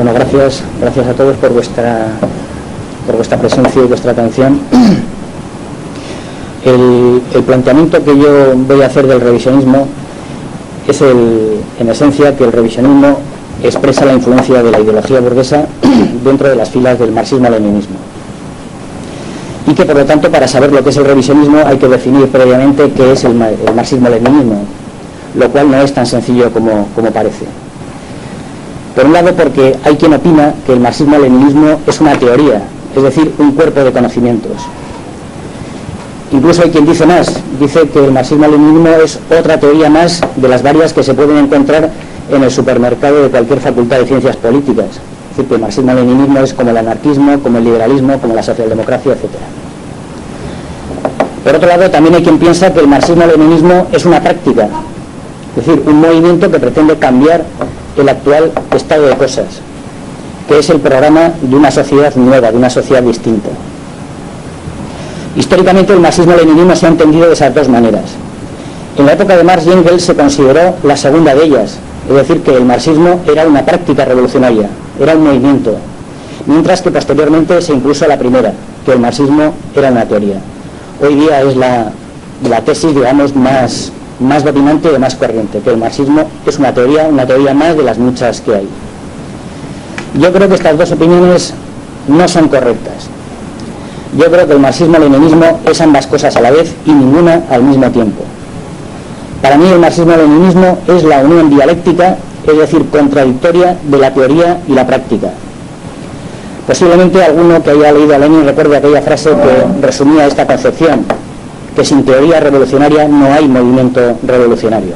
Bueno, gracias a todos por vuestra presencia y vuestra atención. El planteamiento que yo voy a hacer del revisionismo es en esencia que el revisionismo expresa la influencia de la ideología burguesa dentro de las filas del marxismo-leninismo, y que por lo tanto, para saber lo que es el revisionismo, hay que definir previamente qué es el marxismo-leninismo, lo cual no es tan sencillo como parece. Por un lado, porque hay quien opina que el marxismo-leninismo es una teoría, es decir, un cuerpo de conocimientos. Incluso hay quien dice más, dice que el marxismo-leninismo es otra teoría más de las varias que se pueden encontrar en el supermercado de cualquier facultad de ciencias políticas. Es decir, que el marxismo-leninismo es como el anarquismo, como el liberalismo, como la socialdemocracia, etc. Por otro lado, también hay quien piensa que el marxismo-leninismo es una práctica, es decir, un movimiento que pretende cambiar el actual estado de cosas, que es el programa de una sociedad nueva, de una sociedad distinta. Históricamente el marxismo-leninismo se ha entendido de esas dos maneras. En la época de Marx y Engels se consideró la segunda de ellas, es decir, que el marxismo era una práctica revolucionaria, era un movimiento, mientras que posteriormente se impuso la primera, que el marxismo era una teoría. Hoy día es la tesis, digamos, más dominante o más corriente, que el marxismo es una teoría más de las muchas que hay. Yo creo que estas dos opiniones no son correctas. Yo creo que el marxismo-leninismo es ambas cosas a la vez y ninguna al mismo tiempo. Para mí el marxismo-leninismo es la unión dialéctica, es decir, contradictoria de la teoría y la práctica. Posiblemente alguno que haya leído a Lenin recuerde aquella frase que resumía esta concepción, que sin teoría revolucionaria no hay movimiento revolucionario.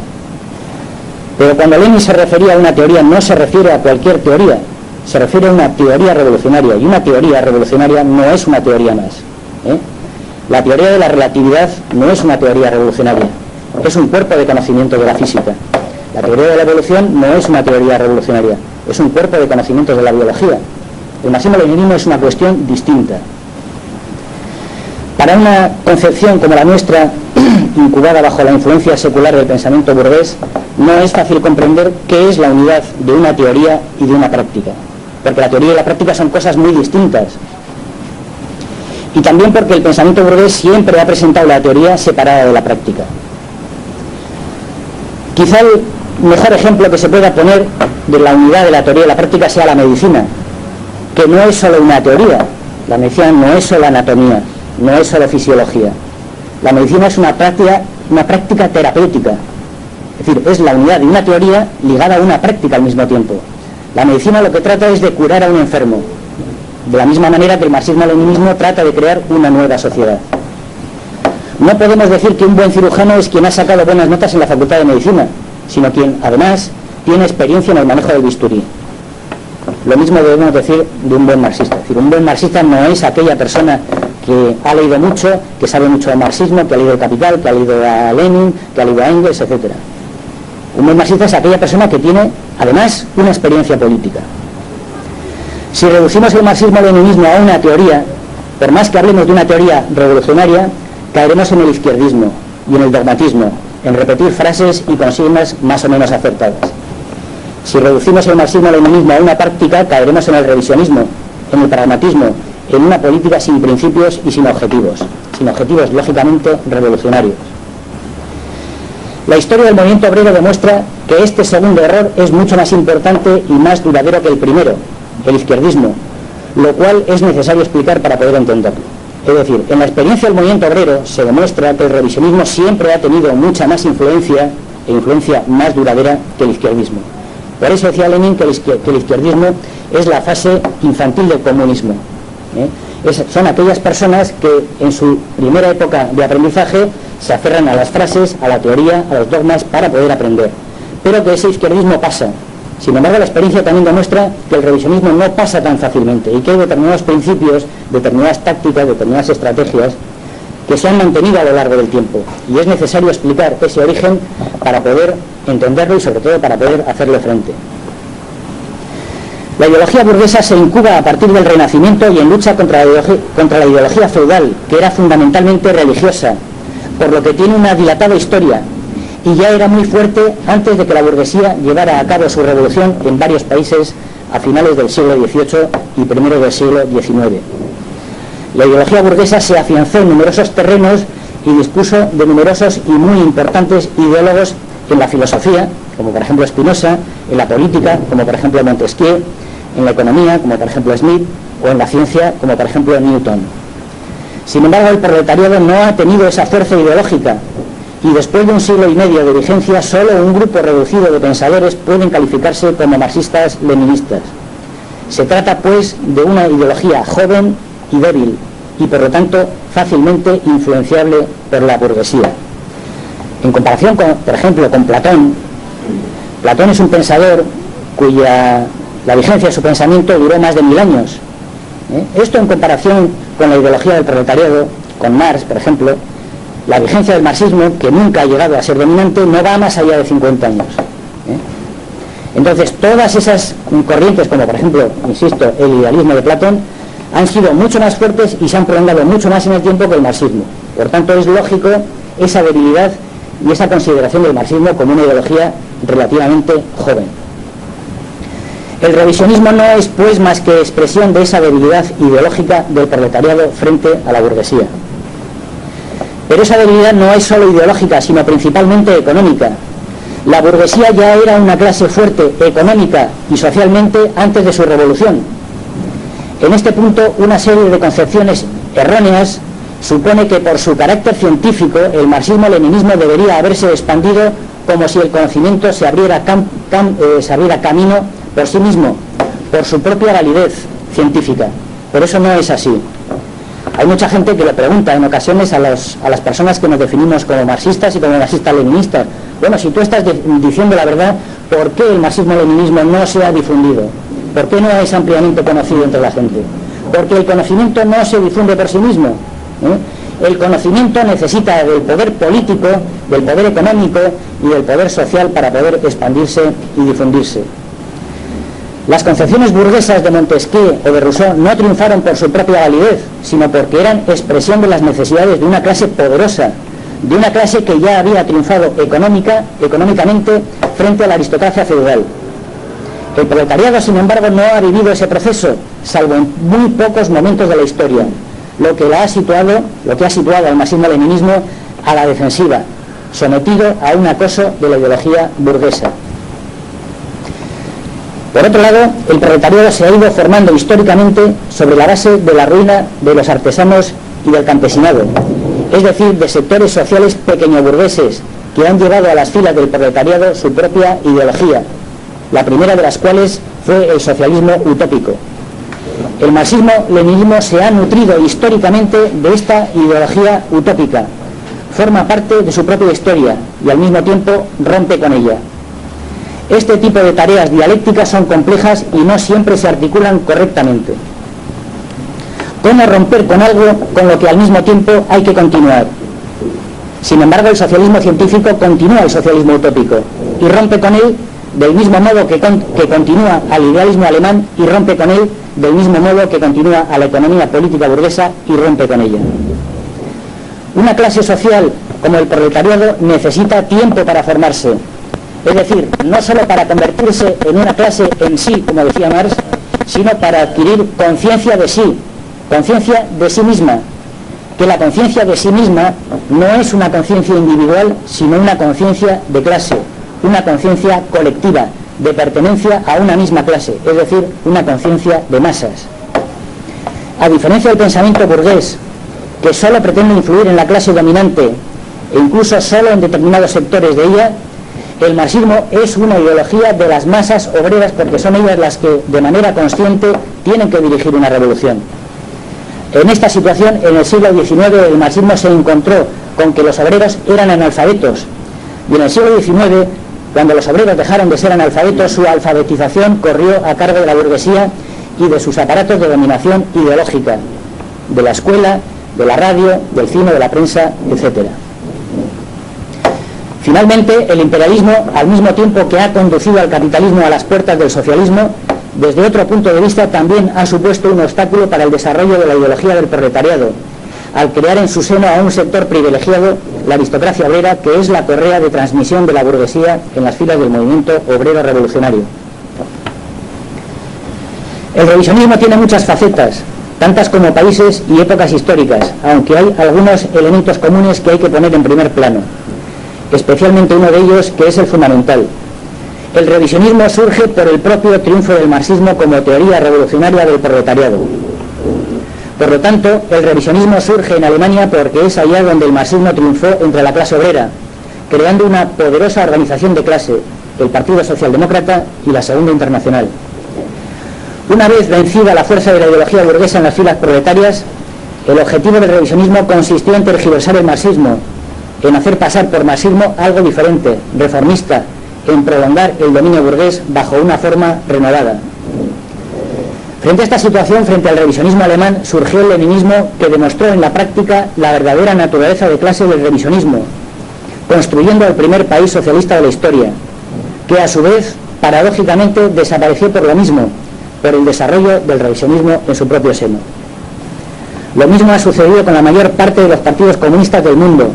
Pero cuando Lenin se refería a una teoría, no se refiere a cualquier teoría, se refiere a una teoría revolucionaria, y una teoría revolucionaria no es una teoría más. La teoría de la relatividad no es una teoría revolucionaria, es un cuerpo de conocimiento de la física. La teoría de la evolución no es una teoría revolucionaria, es un cuerpo de conocimientos de la biología. El marxismo-leninismo es una cuestión distinta. Para una concepción como la nuestra, incubada bajo la influencia secular del pensamiento burgués, no es fácil comprender qué es la unidad de una teoría y de una práctica, porque la teoría y la práctica son cosas muy distintas. Y también porque el pensamiento burgués siempre ha presentado la teoría separada de la práctica. Quizá el mejor ejemplo que se pueda poner de la unidad de la teoría y la práctica sea la medicina, que no es solo una teoría. La medicina no es solo anatomía, no es solo fisiología. La medicina es una práctica terapéutica. Es decir, es la unidad de una teoría ligada a una práctica al mismo tiempo. La medicina lo que trata es de curar a un enfermo, de la misma manera que el marxismo-leninismo trata de crear una nueva sociedad. No podemos decir que un buen cirujano es quien ha sacado buenas notas en la Facultad de Medicina, sino quien, además, tiene experiencia en el manejo del bisturí. Lo mismo debemos decir de un buen marxista. Es decir, un buen marxista no es aquella persona que ha leído mucho, que sabe mucho de marxismo, que ha leído el Capital, que ha leído a Lenin, que ha leído a Engels, etc. Un buen marxista es aquella persona que tiene, además, una experiencia política. Si reducimos el marxismo-leninismo a una teoría, por más que hablemos de una teoría revolucionaria, caeremos en el izquierdismo y en el dogmatismo, en repetir frases y consignas más o menos acertadas. Si reducimos el marxismo-leninismo a una práctica, caeremos en el revisionismo, en el pragmatismo, en una política sin principios y sin objetivos lógicamente revolucionarios. La historia del movimiento obrero demuestra que este segundo error es mucho más importante y más duradero que el primero, el izquierdismo, lo cual es necesario explicar para poder entenderlo. Es decir, en la experiencia del movimiento obrero se demuestra que el revisionismo siempre ha tenido mucha más influencia e influencia más duradera que el izquierdismo. Por eso decía Lenin que el izquierdismo es la fase infantil del comunismo. Son aquellas personas que en su primera época de aprendizaje se aferran a las frases, a la teoría, a los dogmas para poder aprender. Pero que ese izquierdismo pasa. Sin embargo, la experiencia también demuestra que el revisionismo no pasa tan fácilmente y que hay determinados principios, determinadas tácticas, determinadas estrategias que se han mantenido a lo largo del tiempo. Y es necesario explicar ese origen para poder entenderlo y sobre todo para poder hacerle frente. La ideología burguesa se incuba a partir del Renacimiento y en lucha contra la ideología feudal, que era fundamentalmente religiosa, por lo que tiene una dilatada historia, y ya era muy fuerte antes de que la burguesía llevara a cabo su revolución en varios países a finales del siglo XVIII y primeros del siglo XIX. La ideología burguesa se afianzó en numerosos terrenos y dispuso de numerosos y muy importantes ideólogos en la filosofía, como por ejemplo Spinoza, en la política, como por ejemplo Montesquieu, en la economía, como por ejemplo Smith, o en la ciencia, como por ejemplo Newton. Sin embargo, el proletariado no ha tenido esa fuerza ideológica, y después de un siglo y medio de vigencia, solo un grupo reducido de pensadores pueden calificarse como marxistas-leninistas. Se trata, pues, de una ideología joven y débil, y por lo tanto fácilmente influenciable por la burguesía. En comparación, por ejemplo, con Platón, Platón es un pensador cuya la vigencia de su pensamiento duró más de 1000 años. Esto en comparación con la ideología del proletariado, con Marx, por ejemplo, la vigencia del marxismo, que nunca ha llegado a ser dominante, no va más allá de 50 años. Entonces, todas esas corrientes, como por ejemplo, insisto, el idealismo de Platón, han sido mucho más fuertes y se han prolongado mucho más en el tiempo que el marxismo. Por tanto, es lógico esa debilidad y esa consideración del marxismo como una ideología relativamente joven. El revisionismo no es, pues, más que expresión de esa debilidad ideológica del proletariado frente a la burguesía. Pero esa debilidad no es solo ideológica, sino principalmente económica. La burguesía ya era una clase fuerte económica y socialmente antes de su revolución. En este punto, una serie de concepciones erróneas supone que por su carácter científico el marxismo-leninismo debería haberse expandido como si el conocimiento se abriera camino por sí mismo, por su propia validez científica. Pero eso no es así. Hay mucha gente que lo pregunta en ocasiones a las personas que nos definimos como marxistas y como marxistas-leninistas. Bueno, si tú estás diciendo la verdad, ¿por qué el marxismo-leninismo no se ha difundido? ¿Por qué no es ampliamente conocido entre la gente? Porque el conocimiento no se difunde por sí mismo. El conocimiento necesita del poder político, del poder económico y del poder social para poder expandirse y difundirse. Las concepciones burguesas de Montesquieu o de Rousseau no triunfaron por su propia validez, sino porque eran expresión de las necesidades de una clase poderosa, de una clase que ya había triunfado económicamente frente a la aristocracia feudal. El proletariado, sin embargo, no ha vivido ese proceso, salvo en muy pocos momentos de la historia, lo que ha situado al marxismo-leninismo a la defensiva, sometido a un acoso de la ideología burguesa. Por otro lado, el proletariado se ha ido formando históricamente sobre la base de la ruina de los artesanos y del campesinado, es decir, de sectores sociales pequeñoburgueses que han llevado a las filas del proletariado su propia ideología, la primera de las cuales fue el socialismo utópico. El marxismo-leninismo se ha nutrido históricamente de esta ideología utópica, forma parte de su propia historia y al mismo tiempo rompe con ella. Este tipo de tareas dialécticas son complejas y no siempre se articulan correctamente. ¿Cómo romper con algo con lo que al mismo tiempo hay que continuar? Sin embargo, el socialismo científico continúa el socialismo utópico y rompe con él del mismo modo que continúa al idealismo alemán y rompe con él del mismo modo que continúa a la economía política burguesa y rompe con ella. Una clase social como el proletariado necesita tiempo para formarse, es decir, no solo para convertirse en una clase en sí, como decía Marx, sino para adquirir conciencia de sí misma, que la conciencia de sí misma no es una conciencia individual, sino una conciencia de clase, una conciencia colectiva, de pertenencia a una misma clase, es decir, una conciencia de masas. A diferencia del pensamiento burgués, que solo pretende influir en la clase dominante e incluso solo en determinados sectores de ella, el marxismo es una ideología de las masas obreras, porque son ellas las que de manera consciente tienen que dirigir una revolución. En esta situación, en el siglo XIX, el marxismo se encontró con que los obreros eran analfabetos, y en el siglo XIX, cuando los obreros dejaron de ser analfabetos, su alfabetización corrió a cargo de la burguesía y de sus aparatos de dominación ideológica, de la escuela, de la radio, del cine, de la prensa, etc. Finalmente, el imperialismo, al mismo tiempo que ha conducido al capitalismo a las puertas del socialismo, desde otro punto de vista también ha supuesto un obstáculo para el desarrollo de la ideología del proletariado, al crear en su seno a un sector privilegiado, la aristocracia obrera, que es la correa de transmisión de la burguesía en las filas del movimiento obrero revolucionario. El revisionismo tiene muchas facetas, tantas como países y épocas históricas, aunque hay algunos elementos comunes que hay que poner en primer plano, especialmente uno de ellos que es el fundamental. El revisionismo surge por el propio triunfo del marxismo como teoría revolucionaria del proletariado. Por lo tanto, el revisionismo surge en Alemania porque es allá donde el marxismo triunfó entre la clase obrera, creando una poderosa organización de clase, el Partido Socialdemócrata y la Segunda Internacional. Una vez vencida la fuerza de la ideología burguesa en las filas proletarias, el objetivo del revisionismo consistió en tergiversar el marxismo, en hacer pasar por marxismo algo diferente, reformista, en prolongar el dominio burgués bajo una forma renovada. Frente a esta situación, frente al revisionismo alemán, surgió el leninismo, que demostró en la práctica la verdadera naturaleza de clase del revisionismo, construyendo el primer país socialista de la historia, que a su vez, paradójicamente, desapareció por lo mismo, por el desarrollo del revisionismo en su propio seno. Lo mismo ha sucedido con la mayor parte de los partidos comunistas del mundo.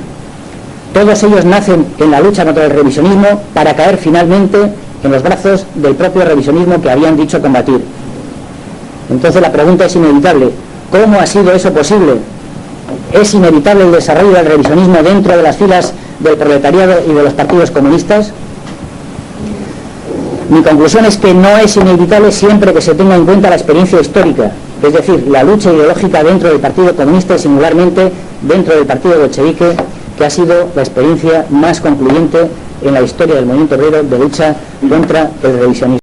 Todos ellos nacen en la lucha contra el revisionismo para caer finalmente en los brazos del propio revisionismo que habían dicho combatir. Entonces la pregunta es inevitable: ¿cómo ha sido eso posible? ¿Es inevitable el desarrollo del revisionismo dentro de las filas del proletariado y de los partidos comunistas? Mi conclusión es que no es inevitable siempre que se tenga en cuenta la experiencia histórica, es decir, la lucha ideológica dentro del Partido Comunista y singularmente dentro del Partido Bolchevique, que ha sido la experiencia más concluyente en la historia del movimiento obrero de lucha contra el revisionismo.